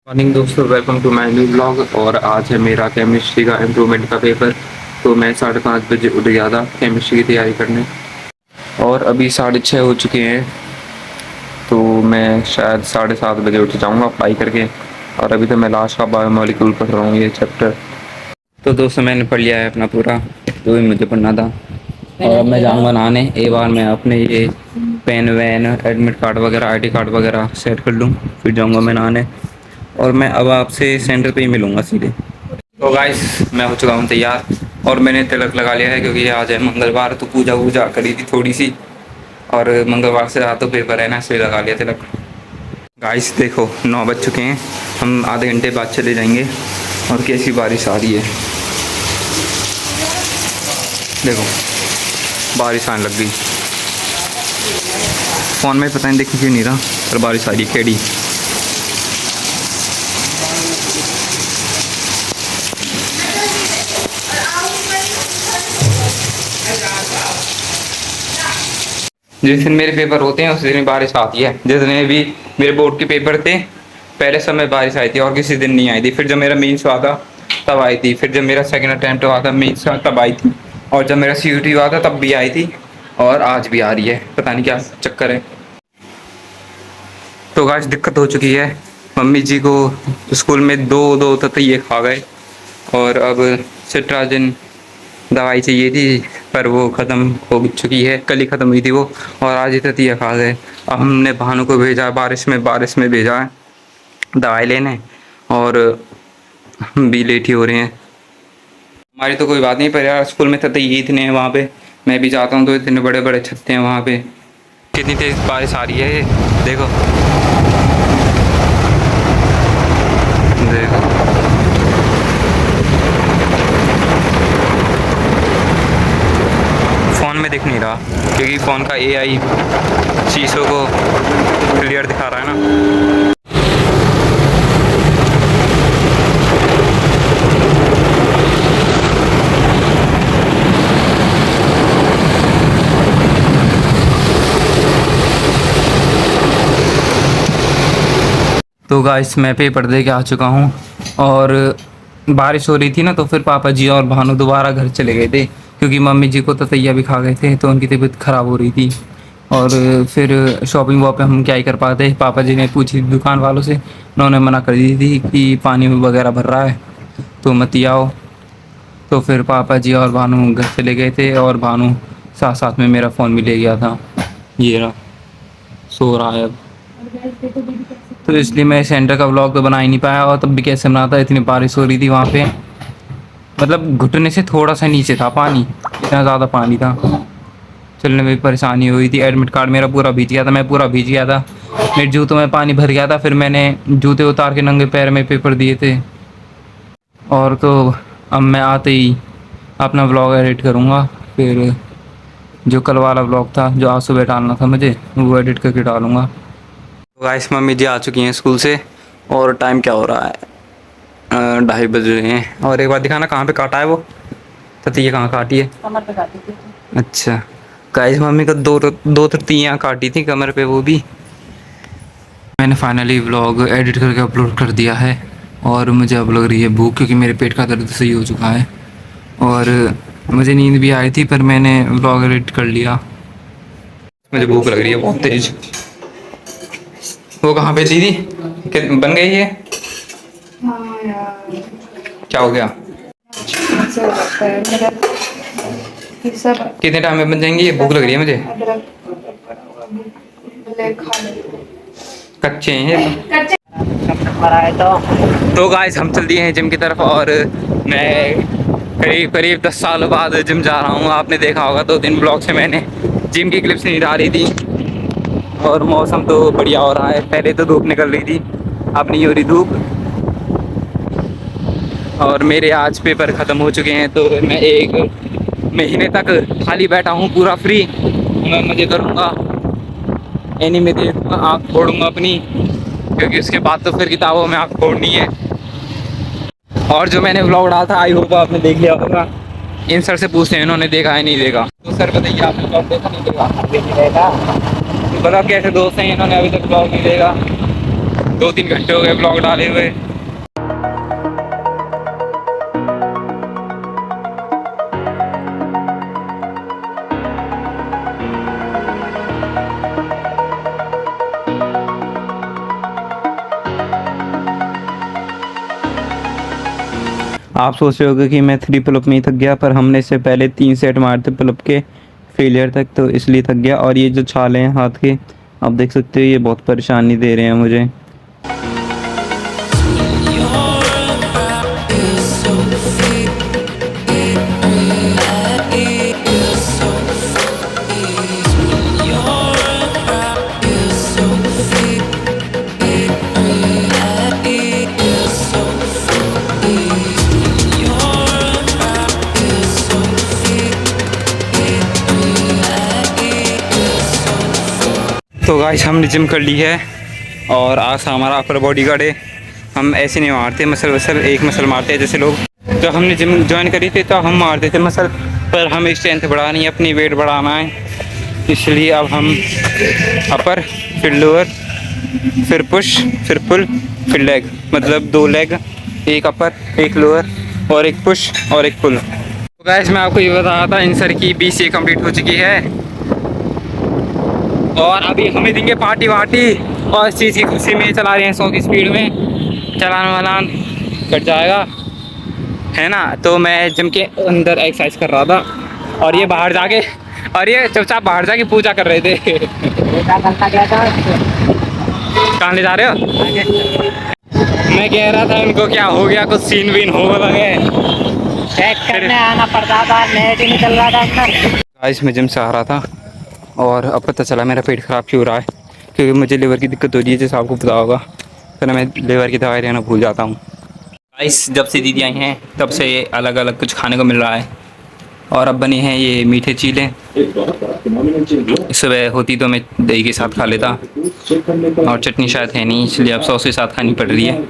Morning दोस्तों, welcome to my new blog. और आज है मेरा केमिस्ट्री का इम्प्रूवमेंट का पेपर। तो मैं 5:30 बजे उठ गया था केमिस्ट्री की तैयारी करने और अभी 6:30 हो चुके हैं। तो मैं शायद 7:30 बजे उठ जाऊंगा पढ़ाई करके। और अभी तो मैं लास्ट का बायोमोलिक्यूल पढ़ रहा हूँ, ये चैप्टर। तो दोस्तों मैंने पढ़ लिया है अपना पूरा, जो भी मुझे पढ़ना था। और अब मैं जाऊँगा नहाने। एक बार मैं अपने ये पेन वैन एडमिट कार्ड वगैरह ID कार्ड वगैरह सेट कर लूँ, फिर जाऊँगा मैं नहाने। और मैं अब आपसे सेंटर पे ही मिलूँगा सीधे। तो गाइस मैं हो चुका हूँ तैयार और मैंने तिलक लगा लिया है क्योंकि आज है मंगलवार। तो पूजा वूजा करी थी थोड़ी सी, और मंगलवार से रात तो पेपर है ना, इसलिए लगा लिया तिलक। गाइस देखो 9 बज चुके हैं, हम आधे घंटे बाद चले जाएंगे। और कैसी बारिश आ रही है, देखो बारिश आने लग गई। फ़ोन में पता नहीं दिख क्यों नहीं रहा, पर बारिश आ रही है खेड़ी। जिस दिन मेरे पेपर होते हैं उस दिन बारिश आती है। जिस दिन भी मेरे बोर्ड के पेपर थे पहले समय बारिश आई थी और किसी दिन नहीं आई थी। फिर जब मेरा मेंस हुआ था तब आई थी। फिर जब मेरा सेकंड अटेम्प्ट हुआ था मेंस का तब आई थी। और जब मेरा CUT हुआ था तब भी आई थी। और आज भी आ रही है, पता नहीं क्या चक्कर है। तो गाइस दिक्कत हो चुकी है, मम्मी जी को स्कूल में दो दो ततैये खा गए। और अब सिट्राजिन दवाई चाहिए थी, पर वो ख़त्म हो चुकी है, कल ही ख़त्म हुई थी वो। और आज ही ततीया खा गए। अब हमने भानु को भेजा है, बारिश में भेजा है दवाई लेने। और हम भी लेट ही हो रहे हैं। हमारी तो कोई बात नहीं, पर यार स्कूल में ततैये इतने हैं वहाँ पे। मैं भी जाता हूँ तो इतने बड़े बड़े छत्ते हैं वहाँ पे। कितनी तेज़ बारिश आ रही है ये, देखो देखो। फ़ोन में दिख नहीं रहा क्योंकि फ़ोन का AI शीशों को क्लियर दिखा रहा है ना। तो गाइस मैं पेपर दे के आ चुका हूँ। और बारिश हो रही थी ना, तो फिर पापा जी और भानु दोबारा घर चले गए थे क्योंकि मम्मी जी को ततैया भी खा गए थे, तो उनकी तबीयत ख़राब हो रही थी। और फिर शॉपिंग वहाँ पे हम क्या ही कर पाते। पापा जी ने पूछी दुकान वालों से, उन्होंने मना कर दी थी कि पानी वगैरह भर रहा है तो मत ही आओ। तो फिर पापा जी और भानु घर चले गए थे, और भानु साथ साथ में मेरा फ़ोन भी ले गया था। ये रहा, सो रहा है अब। तो इसलिए मैं सेंटर का व्लॉग तो बना ही नहीं पाया। और तब भी कैसे बनाता, इतनी बारिश हो रही थी वहाँ पे, मतलब घुटने से थोड़ा सा नीचे था पानी, इतना ज़्यादा पानी था, चलने में भी परेशानी हुई थी। एडमिट कार्ड मेरा पूरा भीग गया था, मैं पूरा भीग गया था, मेरे जूतों में पानी भर गया था। फिर मैंने जूते उतार के नंगे पैर में पेपर दिए थे। और तो अब मैं आते ही अपना व्लॉग एडिट करूँगा। फिर जो कल वाला व्लॉग था जो आज सुबह डालना था मुझे, वो एडिट करके डालूँगा। तो गाइस मम्मी जी आ चुकी हैं स्कूल से, और टाइम क्या हो रहा है, 2:30 बज रहे हैं। और एक बार दिखाना कहाँ पे काटा है वो ततीया, कहाँ काटी है? कमर पे काटी थी। अच्छा गाइस, मम्मी को दो ततीयाँ काटी थी कमर पे, वो भी। मैंने फाइनली व्लॉग एडिट करके अपलोड कर दिया है। और मुझे अब लग रही है भूख, क्योंकि मेरे पेट का दर्द सही हो चुका है। और मुझे नींद भी आई थी, पर मैंने व्लॉग एडिट कर लिया। मुझे भूख लग रही है बहुत तेज। वो कहाँ पे दीदी, बन गई है? हाँ यार, क्या हो गया? ऐसा लगता है मेरा कि सब कितने टाइम में बन जाएंगी? ये भूख लग रही है मुझे। अदरक ले खा ले। कच्चे हैं ये तो तो गाइस हम चल दिए हैं जिम की तरफ। और मैं करीब करीब 10 सालों बाद जिम जा रहा हूँ। आपने देखा होगा 2 दिन ब्लॉग से मैंने जिम की क्लिप्स नहीं डाली थी। और मौसम तो बढ़िया हो रहा है, पहले तो धूप निकल रही थी, अब नहीं हो रही धूप। और मेरे आज पेपर ख़त्म हो चुके हैं, तो मैं 1 महीने तक खाली बैठा हूँ, पूरा फ्री। मैं मज़े करूँगा, एनीमे देखूँगा, आँख फोड़ूँगा अपनी, क्योंकि उसके बाद तो फिर किताबों में आँख फोड़नी है। और जो मैंने व्लॉग डाला था, आई होप आपने देख लिया होगा। इन सर से पूछते हैं इन्होंने देखा है नहीं देखा। तो सर बताइए, आपने व्लॉग देखा नहीं देखा? तो बताओ कैसे दोस्त हैं, इन्होंने अभी तक व्लॉग नहीं देखा। 2-3 घंटे हो गए ब्लॉग डाले हुए। आप सोच रहे होगे कि मैं 3 पुलअप में ही थक गया, पर हमने इससे पहले 3 सेट मारे थे पुलअप के फेलियर तक, तो इसलिए थक गया। और ये जो छाले हैं हाथ के, आप देख सकते हो, ये बहुत परेशानी दे रहे हैं मुझे। तो गाइस हमने जिम कर ली है और आज हमारा अपर बॉडी का डे। हम ऐसे नहीं मारते मसल वसल, एक मसल मारते हैं। जैसे लोग जब हमने जिम ज्वाइन करी थी तो हम मारते थे मसल, पर हमें स्ट्रेंथ बढ़ानी है, अपनी वेट बढ़ाना है, इसलिए अब हम अपर, फिर लोअर, फिर पुश, फिर पुल, फिर लेग, मतलब 2 लेग, एक अपर, एक लोअर और एक पुश और एक पुल। तो गाइस मैं आपको ये बता रहा था, इन सर की BCA कंप्लीट हो चुकी है और अभी हमें देंगे पार्टी वार्टी, और इस चीज़ की खुशी में चला रहे हैं 100 की स्पीड में, चलान वालान कट जाएगा, है ना। तो मैं जिम के अंदर एक्सरसाइज कर रहा था और ये बाहर जाके, और ये चुपचाप बाहर जाके पूजा कर रहे थे। कहाँ ले जा रहे हो? मैं कह रहा था उनको क्या हो गया, कुछ सीन वीन हो लगे, चेक करने आना पड़ता था, नेट ही निकल रहा था अंदर। गाइस मैं जिम से आ रहा था और अब पता चला मेरा पेट ख़राब क्यों हो रहा है, क्योंकि मुझे लीवर की दिक्कत हो रही है, जैसे आपको पता होगा, फिर मैं लीवर की दवाई लेना भूल जाता हूँ। गाइस जब से दीदी आई हैं तब से अलग अलग कुछ खाने को मिल रहा है, और अब बने हैं ये मीठे चीले। सुबह होती तो मैं दही के साथ खा लेता, और चटनी शायद है नहीं, इसलिए अब सॉस के साथ खानी पड़ रही है।